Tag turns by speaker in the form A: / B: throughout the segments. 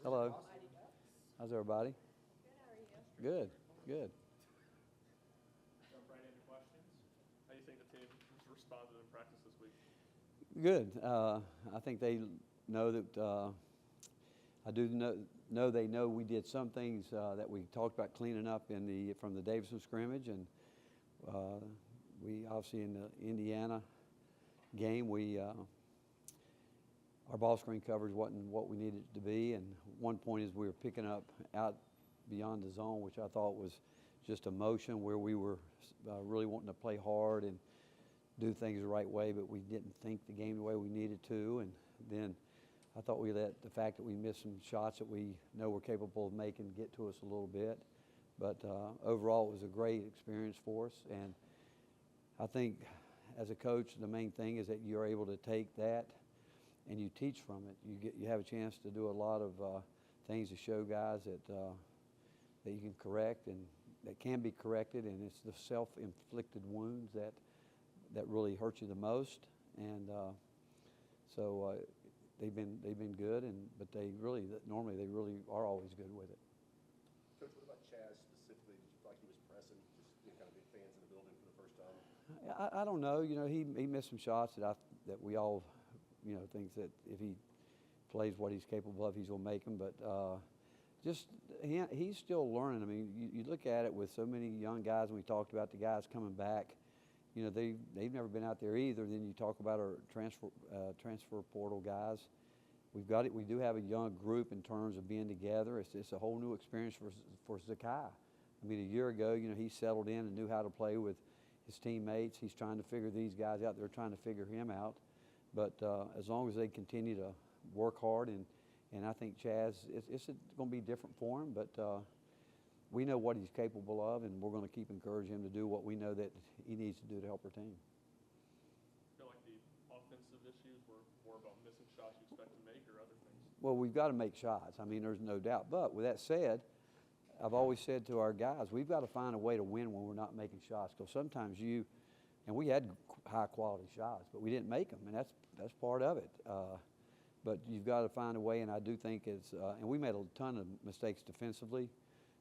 A: Hello.
B: Mighty Ducks.
A: How's everybody?
B: Good, how are you?
A: Good. Good.
C: Jump right into questions. How do you think the team has responded in practice this week?
A: Good. I think they know that. I do know they know we did some things that we talked about cleaning up from the Davidson scrimmage, and we obviously in the Indiana game our ball screen coverage wasn't what we needed it to be, and one point is we were picking up out beyond the zone, which I thought was just a motion where we were really wanting to play hard and do things the right way, but we didn't think the game the way we needed to. And then I thought we let the fact that we missed some shots that we know we're capable of making get to us a little bit. But overall, it was a great experience for us. And I think as a coach, the main thing is that you're able to take that and you teach from it. You have a chance to do a lot of things to show guys that you can correct and that can be corrected, and it's the self-inflicted wounds that really hurt you the most. And so they've been good, but normally they really are always good with it.
D: Coach, what about Chaz specifically? Did you feel like he was pressing? Just kind of big fans in the building for the first time.
A: I don't know. He missed some shots that we all thinks that if he plays what he's capable of, he's going to make them. But he's still learning. I mean, you look at it with so many young guys, and we talked about the guys coming back. They've never been out there either. Then you talk about our transfer portal guys. We've got it. We do have a young group in terms of being together. It's a whole new experience for Zakai. I mean, a year ago, he settled in and knew how to play with his teammates. He's trying to figure these guys out. They're trying to figure him out. But as long as they continue to work hard, and I think Chaz, it's going to be different for him, but we know what he's capable of, and we're going to keep encouraging him to do what we know that he needs to do to help our team.
C: I feel like the offensive issues were more about missing shots you expect to make or other things?
A: Well, we've got to make shots. I mean, there's no doubt. But with that said, I've always said to our guys, we've got to find a way to win when we're not making shots, because sometimes and we had high-quality shots, but we didn't make them, and that's part of it. But you've got to find a way, and I do think and we made a ton of mistakes defensively,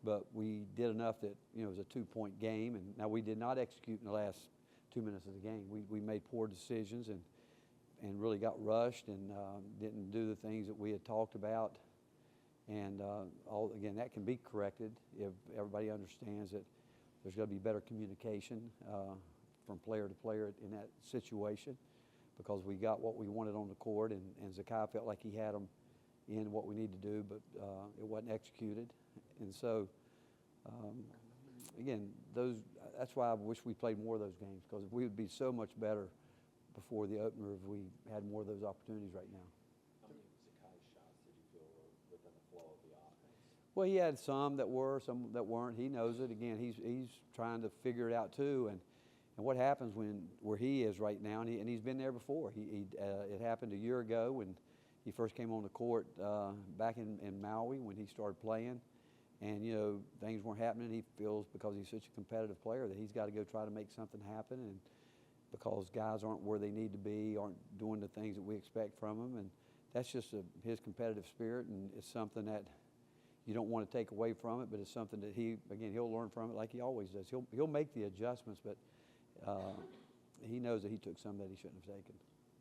A: but we did enough that, it was a 2-point game, and now we did not execute in the last 2 minutes of the game. We made poor decisions and really got rushed and didn't do the things that we had talked about. And again, that can be corrected if everybody understands that there's got to be better communication from player to player in that situation, because we got what we wanted on the court, and Zakai felt like he had them in what we need to do, but it wasn't executed. And so, again, that's why I wish we played more of those games, because we would be so much better before the opener if we had more of those opportunities right now.
E: How many Zakai shots did you feel were within the flow of the offense?
A: Well, he had some that were, some that weren't. He knows it. Again, he's trying to figure it out too. And what happens where he is right now, and he's been there before. It happened a year ago when he first came on the court back in Maui when he started playing. And, things weren't happening. He feels, because he's such a competitive player, that he's got to go try to make something happen. And because guys aren't where they need to be, aren't doing the things that we expect from them. And that's just his competitive spirit, and it's something that you don't want to take away from it, but it's something that he'll learn from it like he always does. He'll make the adjustments, but he knows that he took some that he shouldn't have taken.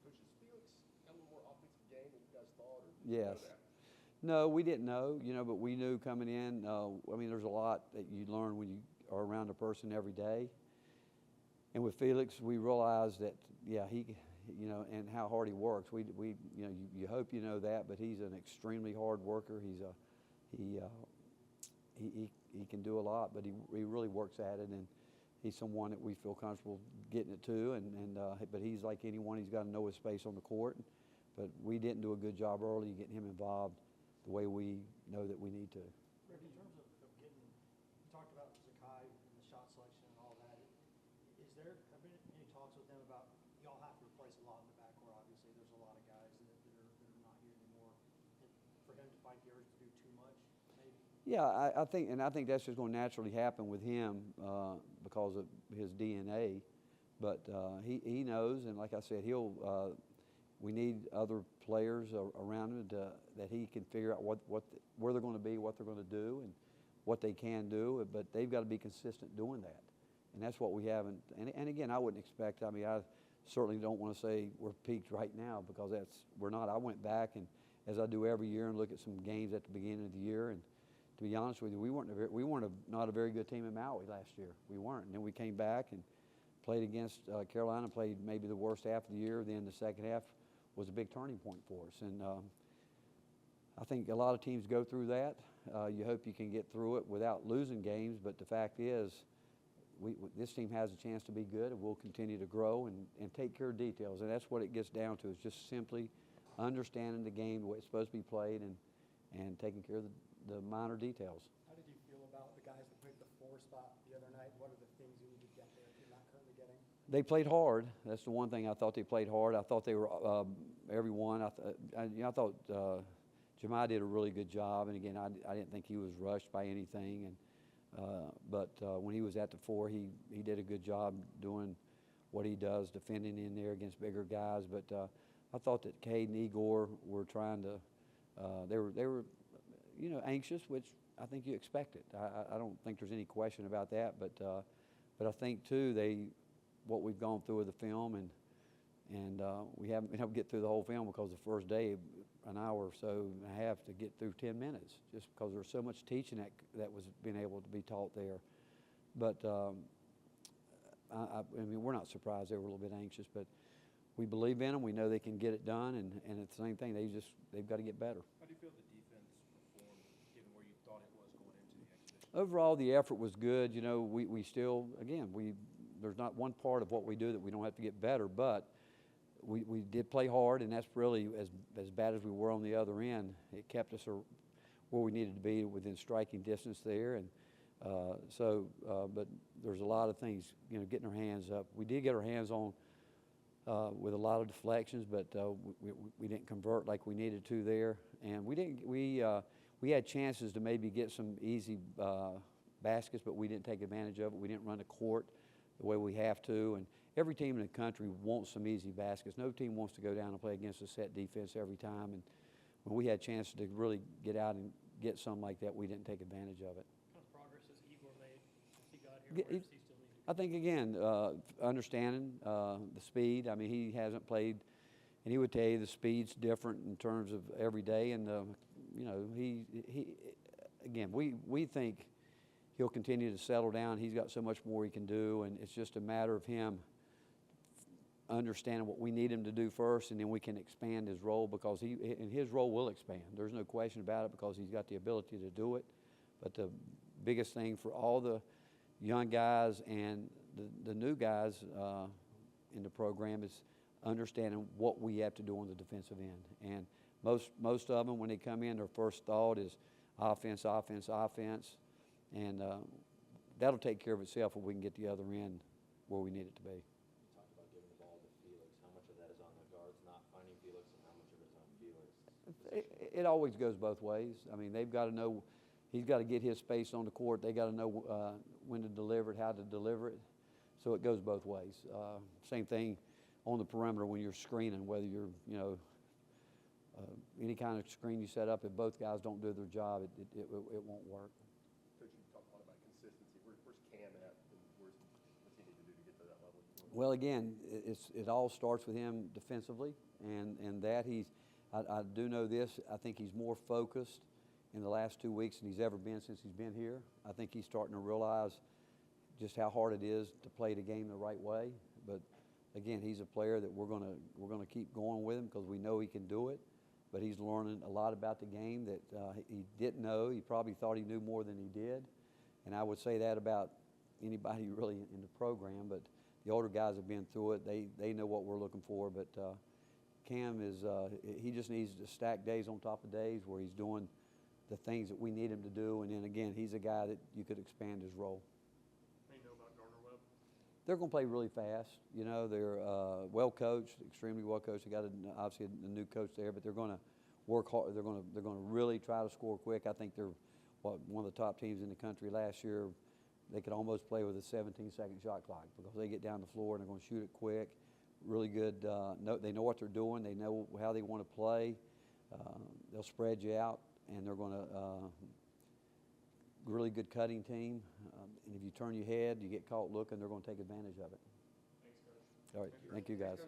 D: Coach, has Felix got a little more offensive game than you guys thought? Or
A: Yes. No, we didn't know, but we knew coming in. There's a lot that you learn when you are around a person every day. And with Felix, we realized that, he, and how hard he works. You hope you know that, but he's an extremely hard worker. He can do a lot, but he really works at it, and he's someone that we feel comfortable getting it to. But he's like anyone; he's got to know his space on the court. But we didn't do a good job early getting him involved the way we know that we need to.
F: Rick, in terms of getting, you talked about Zakai and the shot selection and all that. Have been any talks with them about, y'all have to replace a lot in the backcourt, obviously. There's a lot of guys that are not here anymore. And for him to fight the urge to do too much, maybe?
A: Yeah, I think that's just going to naturally happen with him because of his DNA. But he knows, and like I said, we need other players around him that he can figure out where they're going to be, what they're going to do, and what they can do. But they've got to be consistent doing that, and that's what we haven't. And again, I wouldn't expect. I mean, I certainly don't want to say we're peaked right now, because we're not. I went back, and as I do every year, and look at some games at the beginning of the year, and to be honest with you, we weren't not a very good team in Maui last year. We weren't, and then we came back and played against Carolina, played maybe the worst half of the year. Then the second half was a big turning point for us, and I think a lot of teams go through that. You hope you can get through it without losing games, but the fact is, this team has a chance to be good, and we'll continue to grow and take care of details, and that's what it gets down to, is just simply understanding the game, the way it's supposed to be played, and taking care of the minor details.
F: How did you feel about the guys that played the 4 spot the other night? What are the things you need to get there that you're not currently getting?
A: They played hard. That's the one thing. I thought they played hard. I thought they were everyone. I thought Jemai did a really good job. And again, I didn't think he was rushed by anything. But when he was at the 4, he did a good job doing what he does, defending in there against bigger guys. But I thought that Cade and Igor were trying to. They were anxious, which I think you expected. I don't think there's any question about that. But I think too what we've gone through with the film, and we haven't been able to get through the whole film, because the first day, an hour or so and a half to get through 10 minutes, just because there's so much teaching that was being able to be taught there. But I mean, we're not surprised they were a little bit anxious, but we believe in them. We know they can get it done, and it's the same thing. They've got to get better.
B: How do you feel the defense performed, given where you thought it was going into the exhibition?
A: Overall, the effort was good. We still, again, there's not one part of what we do that we don't have to get better, but we did play hard, and that's really, as bad as we were on the other end, it kept us where we needed to be within striking distance there. And but there's a lot of things, getting our hands up. We did get our hands on with a lot of deflections, but we didn't convert like we needed to there. And we had chances to maybe get some easy baskets, but we didn't take advantage of it. We didn't run the court the way we have to. And every team in the country wants some easy baskets. No team wants to go down and play against a set defense every time. And when we had chances to really get out and get some like that, we didn't take advantage of it.
C: What kind of progress has Igor made since he got here? Where does he still need to go?
A: I think, again, understanding the speed. I mean, he hasn't played, and he would tell you the speed's different in terms of every day. And, he again, we think he'll continue to settle down. He's got so much more he can do, and it's just a matter of him understanding what we need him to do first, and then we can expand his role, because his role will expand. There's no question about it, because he's got the ability to do it. But the biggest thing for all the young guys and the new guys in the program is understanding what we have to do on the defensive end. And most of them, when they come in, their first thought is offense, offense, offense. And that'll take care of itself if we can get the other end where we need it to be.
E: You talked about giving the ball to Felix. How much of that is on the guards not finding Felix, and how much of it is on Felix?
A: It always goes both ways. I mean, they've got to know, he's got to get his space on the court. They got to know when to deliver it, how to deliver it. So it goes both ways. Same thing on the perimeter when you're screening, whether you're, any kind of screen you set up, if both guys don't do their job, it won't work.
D: Coach, you talked a lot about consistency. Where's Cam at, and what's he need to do to get to that level?
A: Well, again, it all starts with him defensively, and that I do know this. I think he's more focused in the last 2 weeks than he's ever been since he's been here. I think he's starting to realize just how hard it is to play the game the right way. But again, he's a player that we're gonna keep going with him, because we know he can do it. But he's learning a lot about the game that he didn't know. He probably thought he knew more than he did. And I would say that about anybody really in the program. But the older guys have been through it. They know what we're looking for. But Cam he just needs to stack days on top of days where he's doing the things that we need him to do. And then again, he's a guy that you could expand his role.
C: What do you know about Gardner Webb?
A: They're going to play really fast. They're well coached, extremely well coached. They got obviously a new coach there, but they're going to work hard. They're going to really try to score quick. I think they're one of the top teams in the country last year. They could almost play with a 17-second shot clock, because they get down the floor and they're going to shoot it quick. really good, they know what they're doing, they know how they want to play. They'll spread you out, and they're going to really good cutting team. And if you turn your head, you get caught looking, they're going to take advantage of it.
C: Thanks, Coach.
A: All right, thank you guys.